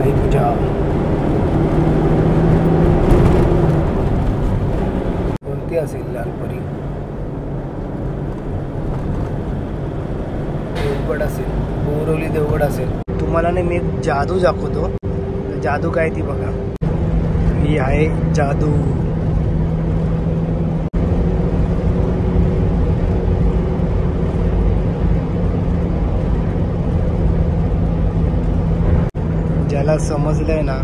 साई पूजा कोणती असेल? लालपरी, देवगड असेल, बोरवली देवगड असेल. तुम्हाला ना मी एक जादू दाखवतो. जादू काय ती बघा. ही आहे जादू. ज्याला समजलंय ना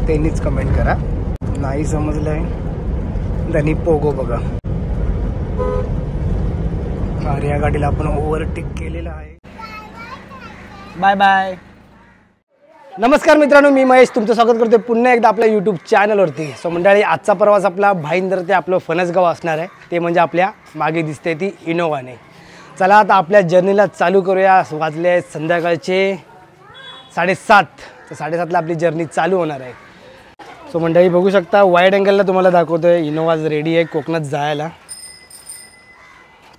त्यांनीच कमेंट करा, नाही समजलंय त्यांनी पोगो बघा. अरे या गाडीला आपण ओव्हरटेक केलेला आहे. Bye bye. नमस्कार मित्रांनो, मी महेश तुमचं स्वागत करतो पुन्हा एकदा आपल्या यूट्यूब चॅनलवरती. सो मंडळी, आजचा प्रवास आपला भाईंदर ते आपलं फणसगाव असणार आहे. ते म्हणजे आपल्या मागे दिसते ती इनोवाने. चला आता आपल्या जर्नीला चालू करूया. वाजले संध्याकाळचे 7:30. तर 7:30ला आपली जर्नी चालू होणार आहे. सो मंडळी बघू शकता, वाईड अँगलला तुम्हाला दाखवतोय इनोवा रेडी आहे कोकणात जायला.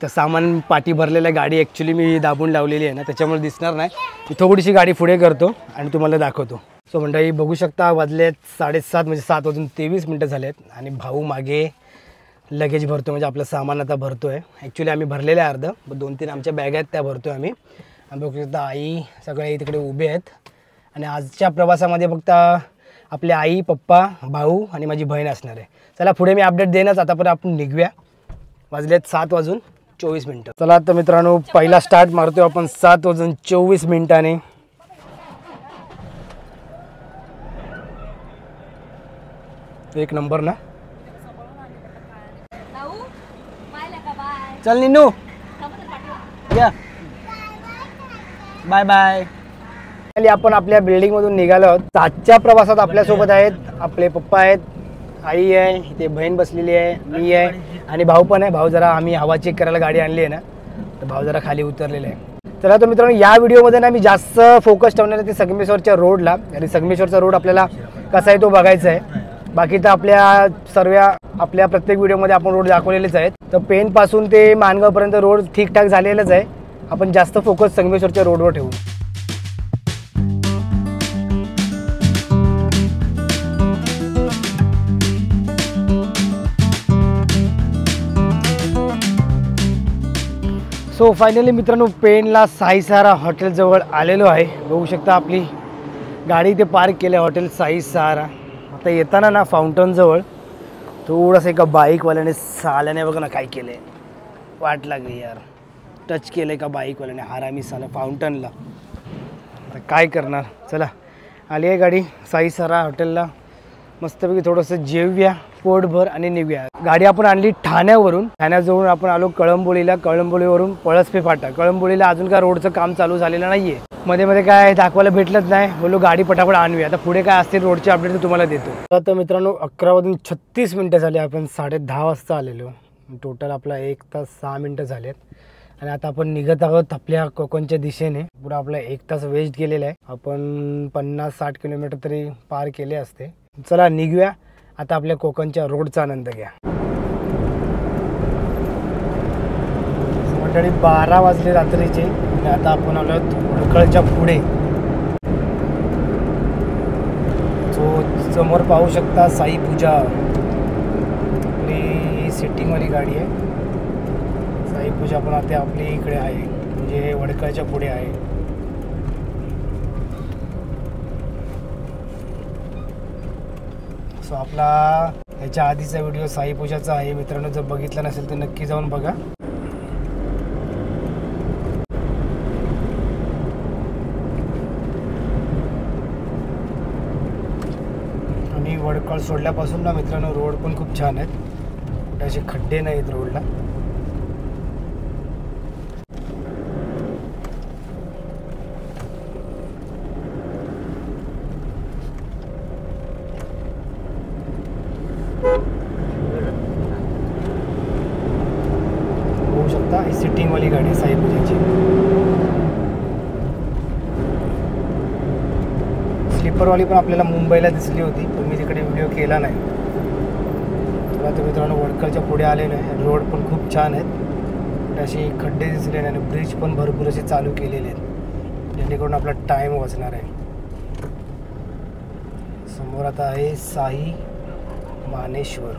तर सामान पाठी भरलेलं आहे. गाडी ॲक्च्युली मी दाबून लावलेली आहे ना, त्याच्यामुळे दिसणार नाही. मी थोडीशी गाडी पुढे करतो आणि तुम्हाला दाखवतो. सो मंडळी बघू शकता, वाजले 7:30 म्हणजे 7:23 झालेत. आणि भाऊ मागे लगेज भरतो, म्हणजे आपलं सामान आता भरतो आहे. ॲक्च्युली आम्ही भरलेलं आहे अर्धं, 2-3 आमच्या बॅग आहेत त्या भरतो आहे आम्ही. आणि बघू शकता आई सगळे तिकडे उभे आहेत. आणि आजच्या प्रवासामध्ये फक्त आपले आई, पप्पा, भाऊ आणि माझी बहीण असणार आहे. चला पुढे मी अपडेट देणंच. आतापर्यंत आपण निघूया. वाजलेत 7:24. चला आता मित्रांनो, पहिला स्टार्ट मारतो आपण 7:24. एक नंबर ना. चल निन्नू, या बाय बाय. आपण आपल्या बिल्डिंग मधून निघालो आहोत. आजच्या प्रवासात आपल्यासोबत आहेत आपले पप्पा आहेत, आई आहे, इथे बहीण बसलेली आहे, मी आहे आणि भाऊ पण आहे. भाऊ जरा आम्ही हवा चेक करायला गाडी आणली आहे ना, तर भाऊ जरा खाली उतरलेला आहे. चला तर मित्रांनो, या व्हिडिओमध्ये ना मी जास्त फोकस ठेवणार आहे ते संगमेश्वरच्या रोडला. आणि संगमेश्वरचा रोड आपल्याला कसा आहे तो बघायचा आहे. बाकी तर आपल्या प्रत्येक व्हिडिओमध्ये आपण रोड दाखवलेलेच आहेत. तर पेनपासून ते माणगावपर्यंत रोड ठीकठाक झालेलाच आहे. आपण जास्त फोकस संगमेश्वरच्या रोडवर ठेवू. सो फायनली मित्रांनो, पेनला साईसहारा हॉटेलजवळ आलेलो आहे. बघू शकता आपली गाडी इथे पार्क केली आहे, हॉटेल साईसहारा. आता येताना ना फाउंटनजवळ थोडंसं एका बाईकवाल्याने साल्याने बघा ना काय केलं आहे. वाट लागली यार, टच केलं आहे का बाईकवाल्याने हारामी साला फाउंटनला. आता काय करणार. चला आली आहे गाडी साईसहारा हॉटेलला. मस्तपैकी थोडंसं जेवूया पोटभर आणि निघूया. गाडी आपण आणली ठाण्यावरून. ठाण्याजवळून आपण आलो कळंबोलीला. कळंबोलीवरून पळसपे फाटा. कळंबोलीला अजून काय रोडचं काम चालू झालेलं नाही आहे. मध्ये काय दाखवायला भेटलंच नाही. बोललो गाडी पटापट आणूया. आता पुढे काय असतील रोडची अपडेट तुम्हाला देतो. तर मित्रांनो 11:36 झाले. आपण 10:30 वाजता आलेलो. टोटल आपला 1 तास 6 मिनटं झालेत. आणि आता आपण निघत आहोत आपल्या कोकणच्या दिशेने. पुढं आपला 1 तास वेस्ट गेलेला आहे. आपण 50-60 किलोमीटर तरी पार केले असते. चला निघूया. आता आपल्या कोकणच्या रोडचा आनंद घ्या. मंडळी 12 वाजले रात्रीचे. आणि आता आपण आलो वडखळच्या पुढे. जो समोर पाहू शकता साई पूजा. आपली सिटिंगवाली गाडी आहे साई पूजा. पण आता आपली इकडे आहे, म्हणजे वडखळच्या पुढे आहे. सो आपला ह्याच्या आधीचा व्हिडिओ साई पूजाचा आहे मित्रांनो. जर बघितला नसेल तर नक्की जाऊन बघा. आणि वडखळ सोडल्यापासून ना मित्रांनो रोड पण खूप छान आहेत. कुठे असे खड्डे नाहीत रोडला. होऊ शकता ही सिटिंगवाली गाडी साई पूजाची. स्लीपरवाली पण आपल्याला मुंबईला दिसली होती, पण मी तिकडे व्हिडिओ केला नाही. तर आता मित्रांनो वडखळच्या पुढे आलेलो आहे. रोड पण खूप छान आहेत. असे खड्डे दिसले आणि ब्रिज पण भरपूर असे चालू केलेले आहेत, जेणेकरून आपला टाईम वाचणार आहे. समोर आता आहे साई मानेश्वर.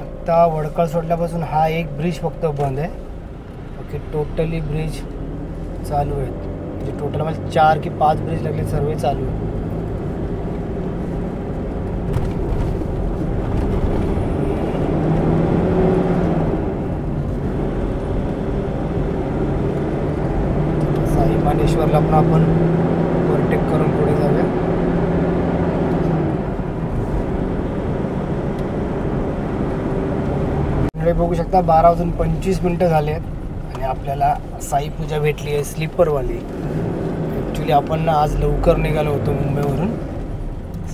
आता वडखळ सोडल्यापासून हा एक ब्रिज फक्त बंद आहे. ओके, टोटली ब्रिज चालू आहेत. म्हणजे टोटल मला 4 की 5 ब्रिज लागले, सर्व चालू आहेत. साई मानेश्वरला पण आपण ओव्हरटेक करून पुढे जाऊया. बघू शकता 12:25 झाले आहेत आणि आपल्याला साई पूजा भेटली आहे स्लीपरवाली. ॲक्च्युली आपण आज लवकर निघालो होतो मुंबईवरून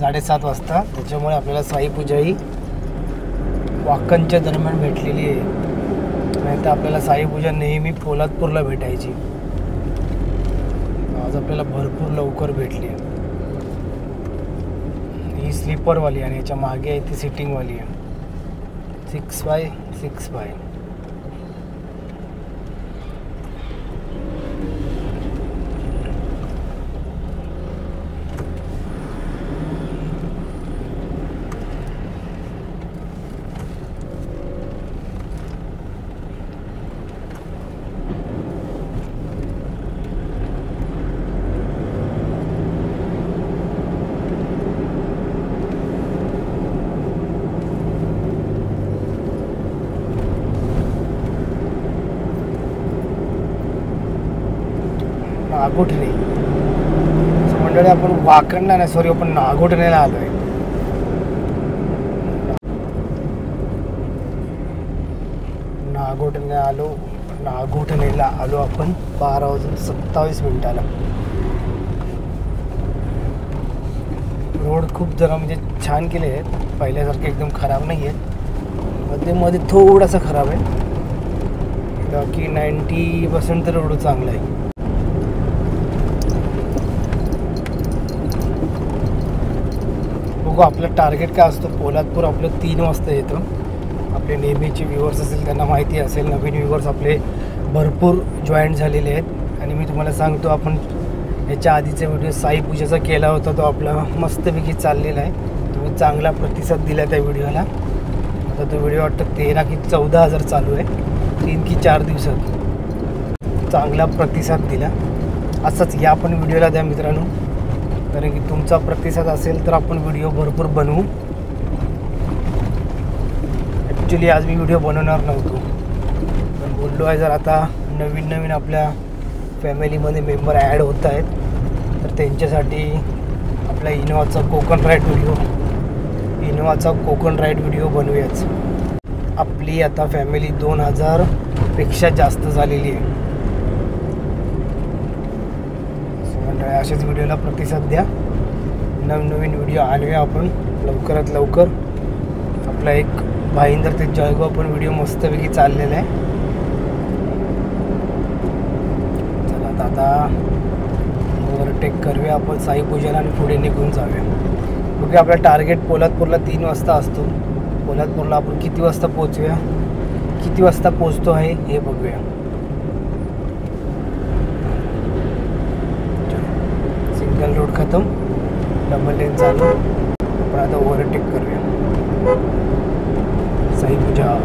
7:30 वाजता, त्याच्यामुळे आपल्याला साई पूजा ही वाकणच्या दरम्यान भेटलेली आहे. नाही तर आपल्याला साई पूजा नेहमी पोलादपूरला भेटायची. आज आपल्याला भरपूर लवकर भेटली आहे. ही स्लीपरवाली आणि याच्या मागे आहे ती सिटिंगवाली आहे 6x6. नागोठणे मंडळी, आपण वाकणला नाही, सॉरी, आपण नागोठणेला आलो आहे. नागोठणेला आलो आपण 12:27. रोड खूप जरा म्हणजे छान केले आहेत, पहिल्यासारखे एकदम खराब नाही आहेत. मध्ये थोडासा खराब आहे, बाकी 90% तर रोड चांगला आहे. बघू आपलं टार्गेट काय असतं. पोलादपूर आपलं 3 वाजता येतं. आपले नेहमीचे व्ह्यूअर्स असेल त्यांना माहिती असेल, नवीन व्ह्यूअर्स आपले भरपूर जॉईंट झालेले आहेत. आणि मी तुम्हाला सांगतो, आपण याच्या आधीचा व्हिडिओ साई पूजेचा केला होता, तो आपला मस्तपैकी चाललेला आहे. तुम्ही चांगला प्रतिसाद दिला त्या व्हिडिओला. आता तो व्हिडिओ वाटतं 13 की 14,000 चालू आहे. 3 की 4 दिवसात चांगला प्रतिसाद दिला. असंच या पण व्हिडिओला द्या मित्रांनो, कारण की तुमचा प्रतिसाद असेल तर आपण व्हिडिओ भरपूर बनवू. ॲक्च्युली आज मी व्हिडिओ बनवणार नव्हतो, पण बोललो आहे जर आता नवीन आपल्या फॅमिलीमध्ये मेंबर ॲड होत आहेत, तर त्यांच्यासाठी आपल्या इनोवाचा कोकण राईड व्हिडिओ बनवूयाच. आपली आता फॅमिली 2000पेक्षा जास्त झालेली आहे. अशाच व्हिडिओला प्रतिसाद द्या. नवीन व्हिडिओ आणूया आपण लवकरात लवकर. आपला एक भाईंदर ते जळगाव पण व्हिडिओ मस्तपैकी चाललेला आहे. चला आता ओव्हरटेक करूया आपण साई पूजेला आणि पुढे निघून जाऊया. बघूया आपला टार्गेट पोलादपूरला 3 वाजता असतो. पोलादपूरला आपण किती वाजता पोचतो आहे हे बघूया. सिंगल रोड खतम, डबल लेन चालू. आपण आता ओव्हरटेक करूया. साई पूजा.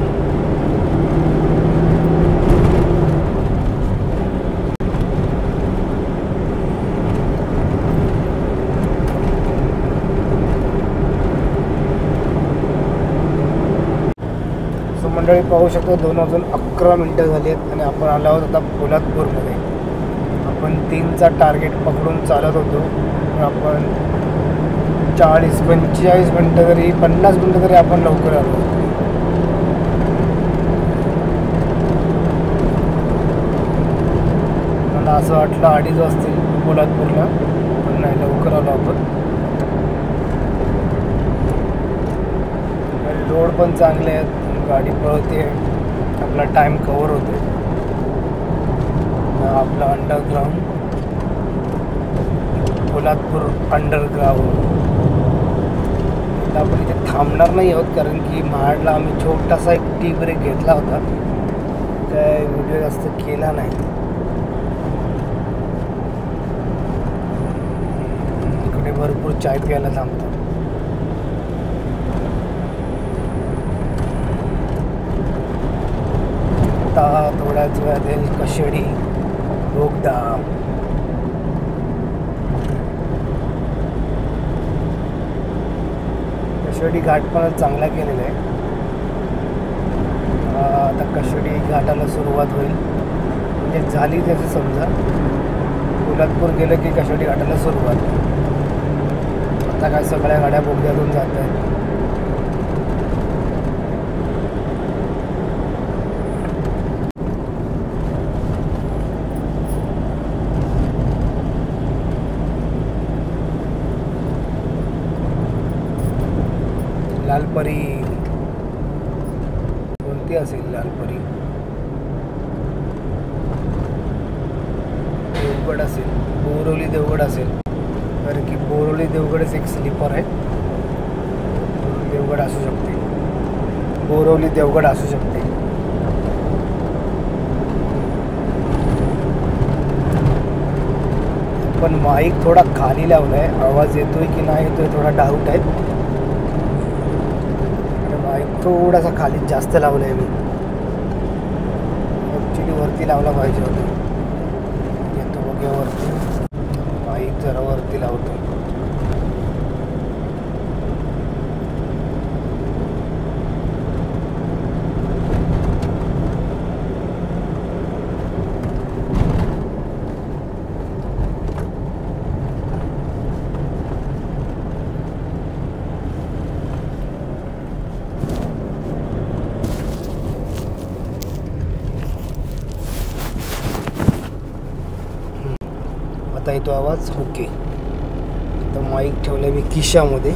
मंडळी पाहू शकतो 2:11 झाली आहेत आणि आपण आलो आहोत आता पोलादपूरमध्ये. आपण 3चा टार्गेट पकडून चालत होतो, आपण 40-45 मिनटं तरी 50 मिनटं तरी आपण लवकर आलो. मला असं वाटलं 2:30 वाजतील पोलादपूरला, पण नाही, लवकर आलो आपण. रोड पण चांगले आहेत, गाडी पळते, आपला टाईम कवर होते. आपला अंडरग्राउंड पोलादपूर अंडरग्राउंड. आपण इथे थांबणार नाही आहोत कारण की महाडला आम्ही छोटासा एक टी ब्रेक घेतला होता. काय व्हिडिओ जास्त केला नाही. इकडे भरपूर चाय प्यायला थांबतात. आता थोड्याच वेळात येईल कशेडी बोगदा. कशेडी घाट पण चांगला केलेला आहे. आता कशेडी घाटाला सुरुवात होईल म्हणजे झाली त्याचं समजा. पोलादपूर गेलं की कशेडी घाटाला सुरुवात. आता काय सगळ्या गाड्या बोगद्यातून जात आहेत. लालपरी कोणती असेल? लालपरी देवगड असेल, बोरवली देवगड असेल. कारण की बोरवली देवगडच एक स्लीपर आहे. देवगड असू शकते, बोरवली देवगड असू शकते. पण माईक थोडा खाली लावला आहे. आवाज येतोय की नाही येतोय थोडा डाऊट आहे. थोडासा खाली जास्त लावला आहे मी. ॲक्च्युली वरती लावला पाहिजे होता. येतो बघे वरती. माईक जरा वरती लावतो. आता येतो आवाज. ओके. तर माईक ठेवलं मी खिशामध्ये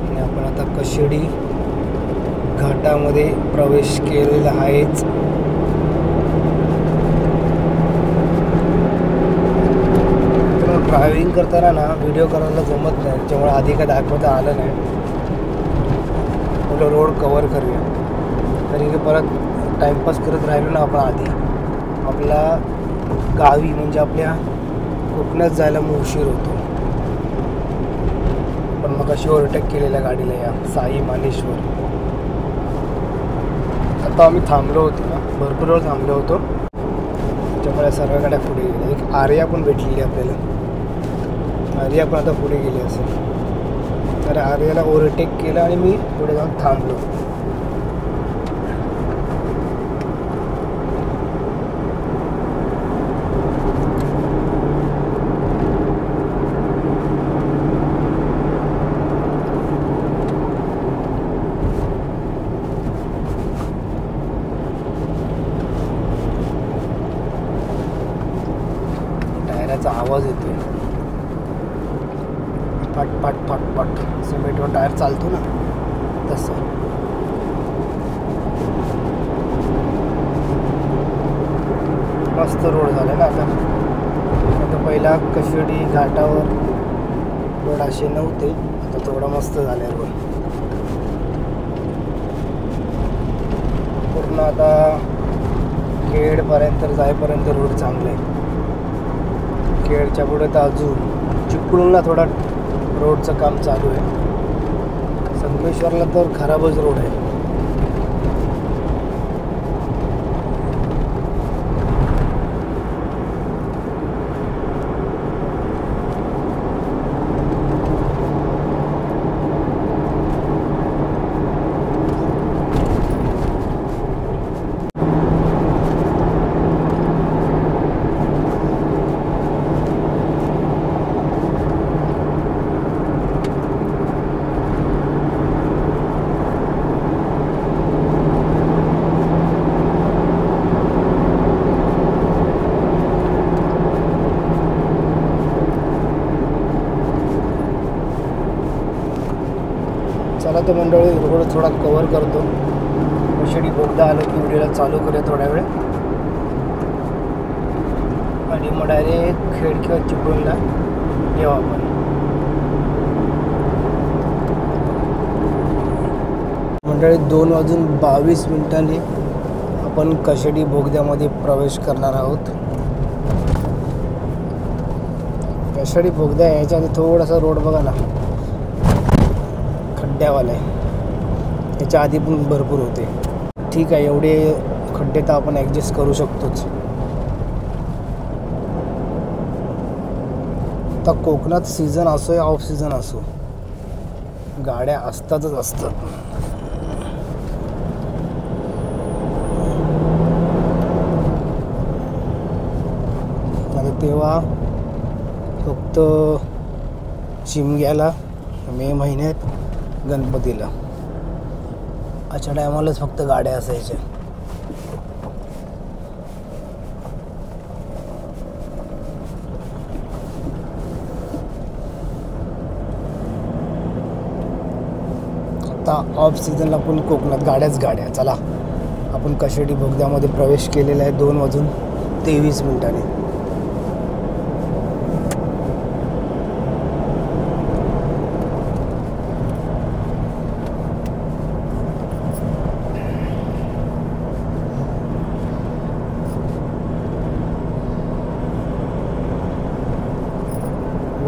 आणि आपण आता कशेडी घाटामध्ये प्रवेश केलेला आहेच. तर ड्रायव्हिंग करताना ना व्हिडिओ करायला जमत नाही. त्याच्यामुळे आधी काय दाखवता आलं नाही. आपलं रोड कवर करूया. तरी की परत टाईमपास करत राहिलो ना आपण आधी आपला गावी म्हणजे आपल्या कोकणात जायला मग उशीर होतो. पण मग अशी ओव्हरटेक केलेल्या गाडीला या साई मानेश्वर. आता आम्ही थांबलो होतो ना, भरपूर वेळ थांबलो होतो. त्याच्यामुळे सर्व गाड्या पुढे गेल्या. एक आर्या पण भेटलेली आपल्याला. आर्या पण आता पुढे गेली असेल. तर आर्याला ओव्हरटेक केलं आणि मी पुढे जाऊन थांबलो. टायराचा आवाज येतोय. पट पट पट पट सिमेंटवर टायर चालतो ना तसं. मस्त रोड झाला ना आता. आता पहिला कशेडी घाटावर रोड असे नव्हते. आता थोडा मस्त झाला रोड पूर्ण. आता खेडपर्यंत जाईपर्यंत रोड चांगला आहे. खेडच्या पुढे तर अजून चिपळूणला थोडा रोडचं काम चालू आहे. संगमेश्वरला तर खराबच रोड आहे. चला तर मंडळी रोड थोडा कवर करतो. कशेडी बोगदा आलं की व्हिडिओला चालू करूया थोड्या वेळ. आणि मग डायरेक्ट खेड किंवा चिपळूणला येऊ आपण. मंडळी 2:22 आपण कशेडी बोगद्यामध्ये प्रवेश करणार आहोत. कशेडी बोगदा यायच्या आधी थोडासा रोड बघा ना, खड्ड्यावाला आहे. याच्या आधी पण भरपूर होते. ठीक आहे, एवढे खड्डे तर आपण ॲडजस्ट करू शकतोच. आता कोकणात सीझन असो या ऑफ सीझन असो, गाड्या असतातच असतात. आता तेव्हा फक्त शिमग्याला, मे महिन्यात, गणपतीला अशा टायमालाच फक्त गाड्या असायच्या. आता ऑफ सीझनला पण कोकणात गाड्याच गाड्या. चला, आपण कशेडी बोगद्यामध्ये प्रवेश केलेला आहे 2:23.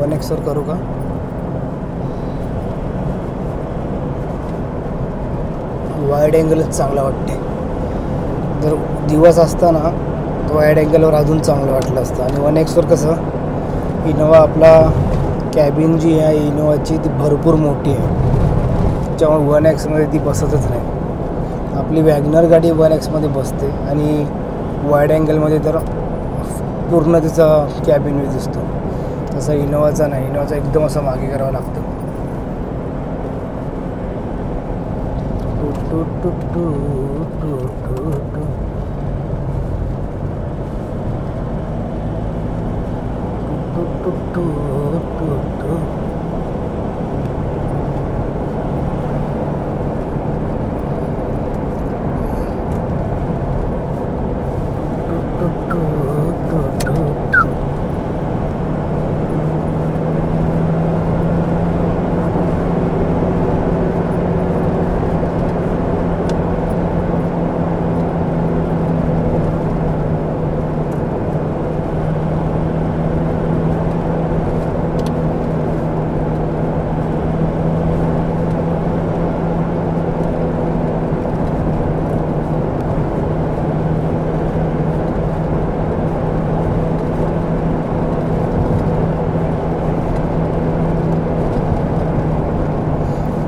वन एक्सवर करू का? वाईड अँगलच चांगला वाटते. जर दिवस असता ना तर वाईड अँगलवर अजून चांगलं वाटलं असतं. आणि 1 एक्सवर कसं, इनोवा आपला कॅबिन जी आहे इनोवाची ती भरपूर मोठी आहे, त्याच्यामुळे 1 एक्समध्ये ती बसतच नाही. आपली वॅगनर गाडी 1 एक्समध्ये बसते आणि वाईड अँगलमध्ये तर पूर्ण तिचा कॅबिन व्ह्यू दिसतो. तसं इनोवाचा नाही. इनोवाचा एकदम असं मागे करावं लागतं.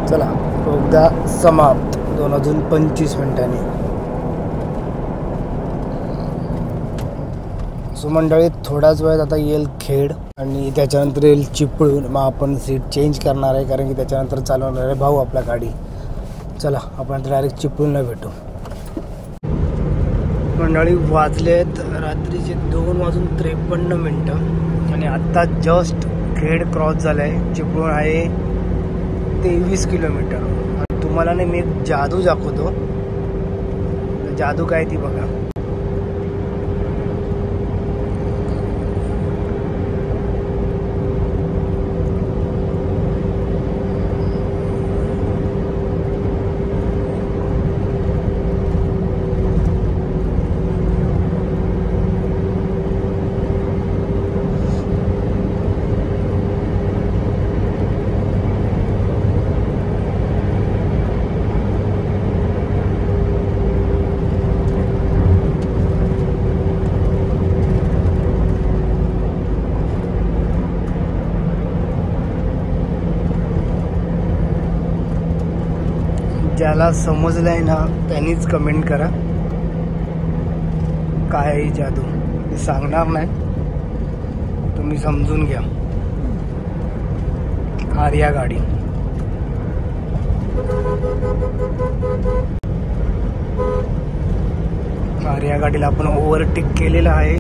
चला, बोगदा समाप्त 2:25. सो मंडळी, थोड्याच वेळात आता येईल खेड आणि त्याच्यानंतर येईल चिपळूण. मग आपण सीट चेंज करणार आहे कारण की त्याच्यानंतर चालवणार आहे भाऊ आपला गाडी. चला, आपण डायरेक्ट चिपळूणला भेटू. मंडळी, वाजलेत रात्रीचे 2:53 आणि आत्ता जस्ट खेड क्रॉस झालं आहे. चिपळूण आहे 23 किलोमीटर. तुम्हाला नाही मी एक जादू दाखवतो. जादू काय ती बघा. ज्याला समजलं आहे ना त्यांनीच कमेंट करा काय आहे जादू. मी सांगणार नाही, तुम्ही समजून घ्या. आर्या गाडी. आर्या गाडीला आपण ओव्हरटेक केलेलं आहे.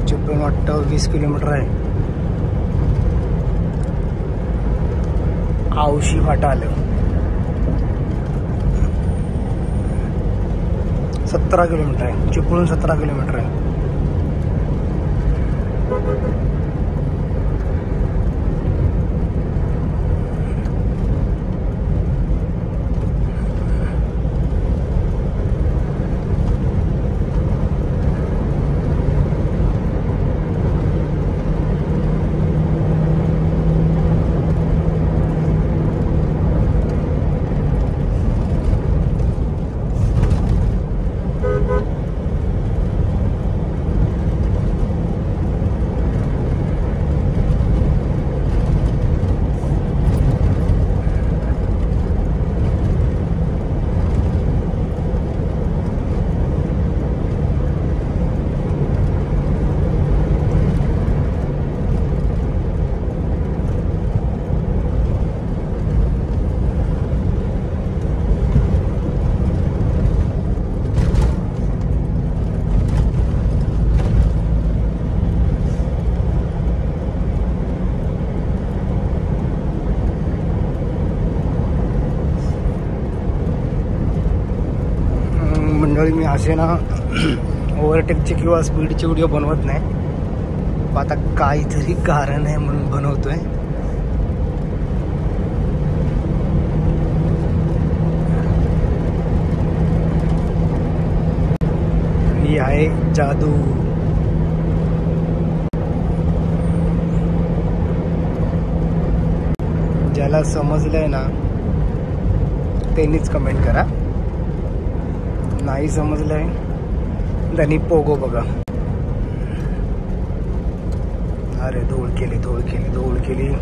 चिपळूण वाटतं 20 किलोमीटर आहे. आवशी फाटा आलं. 17 किलोमीटर आहे. चिपळूण 17 किलोमीटर आहे. मंडळी मी असे ना ओव्हरटेकचे किंवा स्पीडचे व्हिडिओ बनवत नाही. आता काहीतरी कारण आहे म्हणून बनवतोय. ही आहे जादू. ज्याला समजलंय ना त्यांनीच कमेंट करा. नाही समजलंय त्यांनी पोगो बघा. अरे धूळ केली धूळ केली धूळ केली.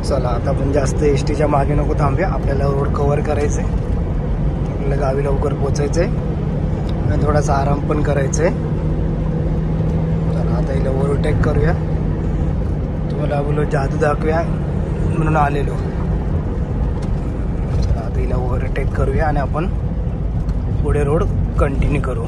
चला आता आपण जास्त एसटीच्या मागे नको थांबूया. आपल्याला रोड कव्हर करायचंय. आपल्याला गावी लवकर पोचायचंय आणि थोडासा आराम पण करायचंय. चला आता हिला ओव्हरटेक करूया. तुम्हाला बोलो जादू दाखवूया म्हणून आलेलो. चला आता हिला ओव्हरटेक करूया आणि आपण पुढे रोड कंटिन्यू करू.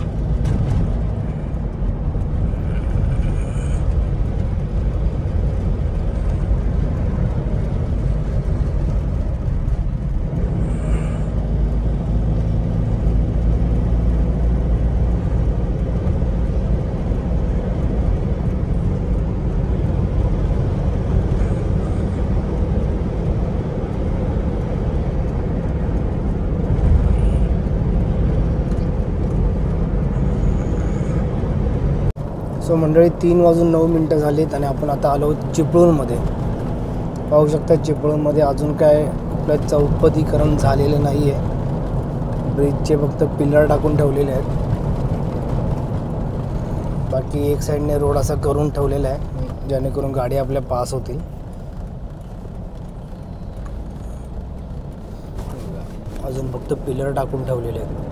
सो मंडळी 3:09 झालीत आणि आपण आता आलो चिपळूणमध्ये. पाहू शकता चिपळूणमध्ये अजून काय आपलं चौपदीकरण झालेलं नाही आहे. ब्रिजचे फक्त पिलर टाकून ठेवलेले आहेत. बाकी एक साईडने रोड असा करून ठेवलेला आहे जेणेकरून गाडी आपल्या पास होतील. अजून फक्त पिलर टाकून ठेवलेले आहेत.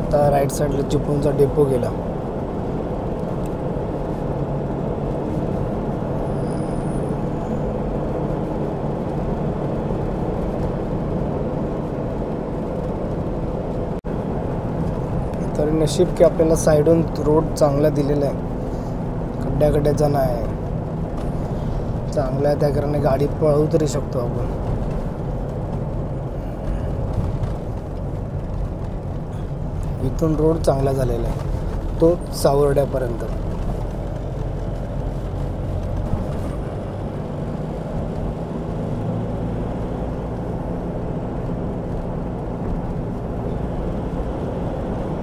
आता राईट साईडला चिपळूणचा डेपो गेला. तरी नशीब की आपल्याला साईडून रोड चांगला दिलेला आहे, खड्ड्याचा नाही चांगला आहे, त्या कारणाने गाडी पळवू तरी शकतो आपण. इथून रोड चांगला झालेला आहे तो सावर्ड्यापर्यंत.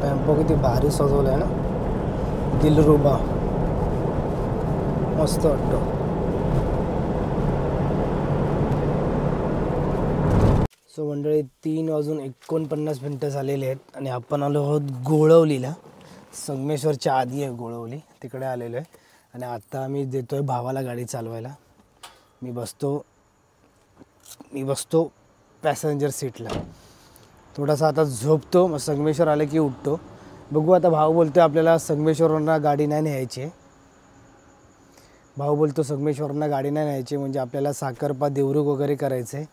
टेम्पो किती भारी सजवला आहे ना, दिलरुबा, मस्त वाटतो. सो मंडळी 3:49 झालेले आहेत आणि आपण आलो आहोत गोळवलीला. संगमेश्वरच्या आधी आहे गोळवली, तिकडे आलेलो आहे. आणि आता आम्ही देतोय भावाला गाडी चालवायला. मी बसतो पॅसेंजर सीटला, थोडासा आता झोपतो, मग संगमेश्वर आलं की उठतो. बघू आता. भाऊ बोलतो आपल्याला संगमेश्वरवरनं गाडी नाही न्यायची. भाऊ बोलतो संगमेश्वरवरनं गाडी नाही न्यायची, म्हणजे आपल्याला साखरपा देवरुख वगैरे करायचं आहे.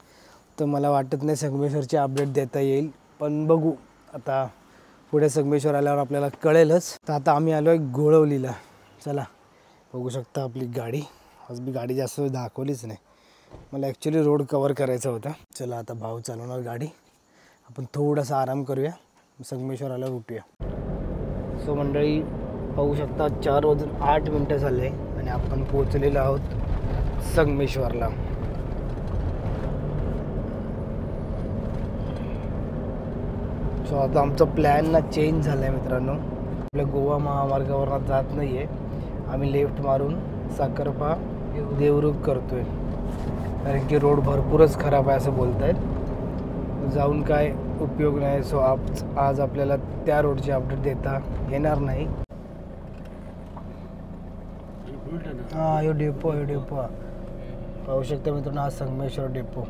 तर मला वाटत नाही संगमेश्वरची अपडेट देता येईल, पण बघू आता पुढे संगमेश्वर आल्यावर आपल्याला कळेलच. तर आता आम्ही आलो आहे गोळवलीला. चला बघू शकता आपली गाडी. आज मी गाडी जास्त दाखवलीच नाही, मला ॲक्च्युली रोड कवर करायचा होता. चला आता भाऊ चालवणार गाडी, आपण थोडासा आराम करूया, संगमेश्वर आल्यावर उठूया. सो मंडळी पाहू शकता 4:08 झाले आणि आपण पोहोचलेलो आहोत संगमेश्वरला. सो आता आमचा प्लॅन ना चेंज झाला आहे मित्रांनो. आपल्या गोवा महामार्गावरनं जात नाही आहे, आम्ही लेफ्ट मारून साखरपा देवरुख करतो आहे, कारण की रोड भरपूरच खराब आहे असं बोलत आहेत. जाऊन काय उपयोग नाही. सो आज आपल्याला त्या रोडची अपडेट देता येणार नाही. हां यो डेपो पाहू शकता मित्रांनो, हा संगमेश्वर डेपो.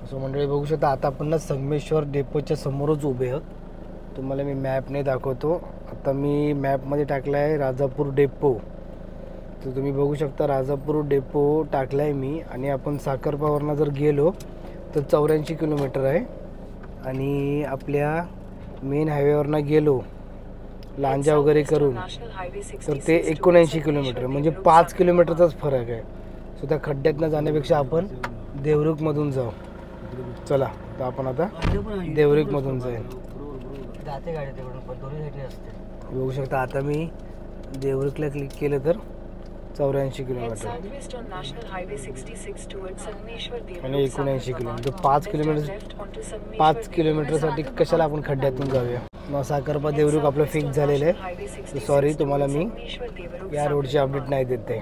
सो मंडळी बघू शकता आता आपण ना संगमेश्वर डेपोच्या समोरच उभे आहोत. तुम्हाला मी मॅपने दाखवतो. आता मी मॅपमध्ये टाकला आहे राजापूर डेपो. तर तुम्ही बघू शकता राजापूर डेपो टाकला आहे मी. आणि आपण साखरपावरनं जर गेलो तर 84 किलोमीटर आहे. आणि आपल्या मेन हायवेवरनं गेलो लांजा वगैरे करून तर ते 79 किलोमीटर, म्हणजे 5 किलोमीटरचाच फरक आहे. सो त्या खड्ड्यातनं जाण्यापेक्षा आपण देवरुखमधून जाऊ. चला तर आपण आता देवरुखमधून जाईल. बघू शकता आता मी देवरुखला क्लिक केलं तर 84 किलोमीटर आणि 79 किलोमीटर. 5 किलोमीटरसाठी कशाला आपण खड्ड्यातून जाऊया. मग साखरपा देवरुख आपलं फिक्स झालेलं आहे. सॉरी तुम्हाला मी या रोडची अपडेट नाही देत आहे.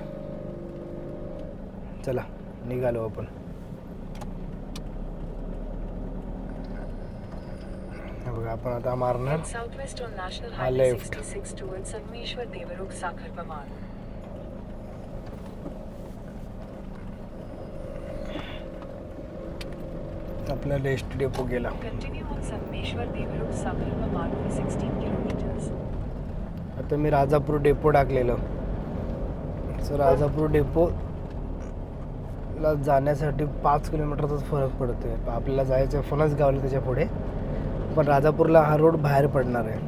चला निघालो आपण. बघा आपण आता मारणार हा लेफ्ट. आपला लेफ्ट डेपो गेला. आता मी राजापूर डेपो टाकलेलं. सो राजापूर डेपो ला जाण्यासाठी 5 किलोमीटरचाच फरक पडतोय. आपल्याला जायचं फणसगावला त्याच्या पुढे, पण राजापूरला हा रोड बाहेर पडणार आहे.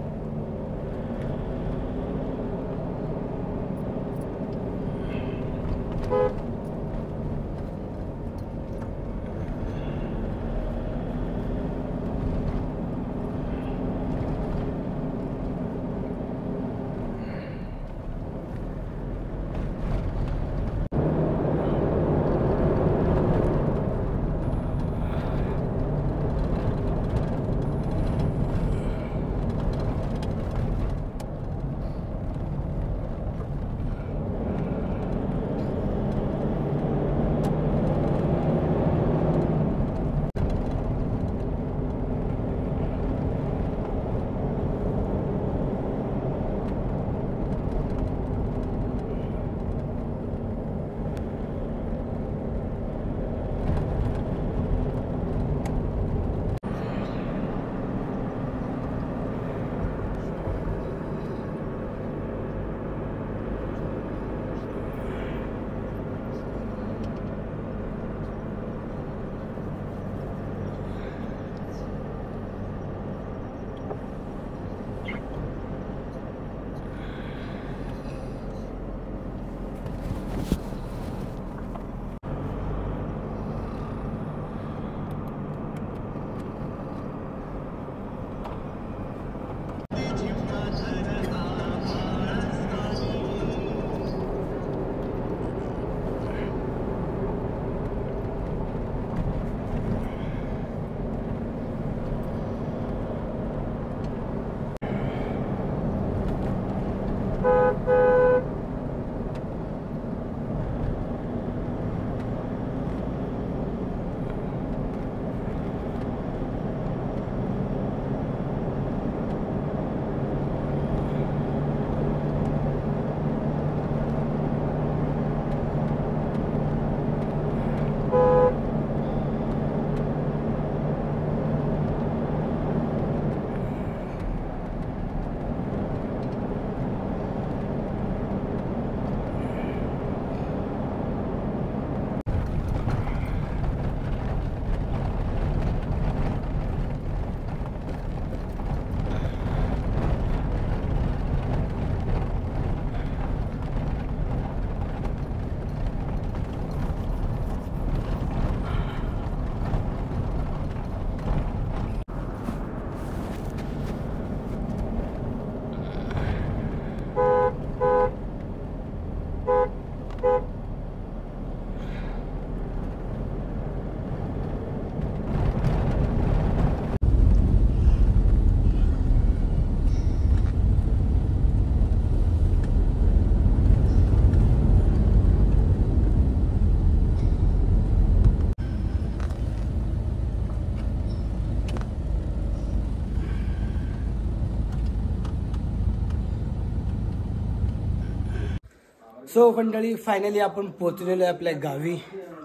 सो मंडळी फायनली आपण पोहोचलेलो आहे आपल्या गावी.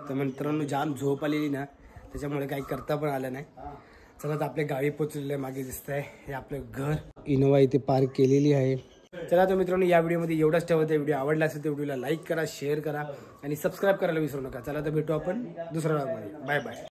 तर मित्रांनो जाम झोप आलेली ना, त्याच्यामुळे काही करता पण आलं नाही. चला तर आपल्या गावी पोहोचलेलं आहे. मागे दिसत आहे हे आपलं घर. इनोवा इथे पार्क केलेली आहे. चला तर मित्रांनो या व्हिडिओमध्ये एवढाच ठेवते. व्हिडिओ आवडला असेल तर व्हिडिओला लाईक करा, शेअर करा आणि सबस्क्राईब करायला विसरू नका. चला तर भेटू आपण दुसऱ्या व्हिडिओमध्ये. Bye bye.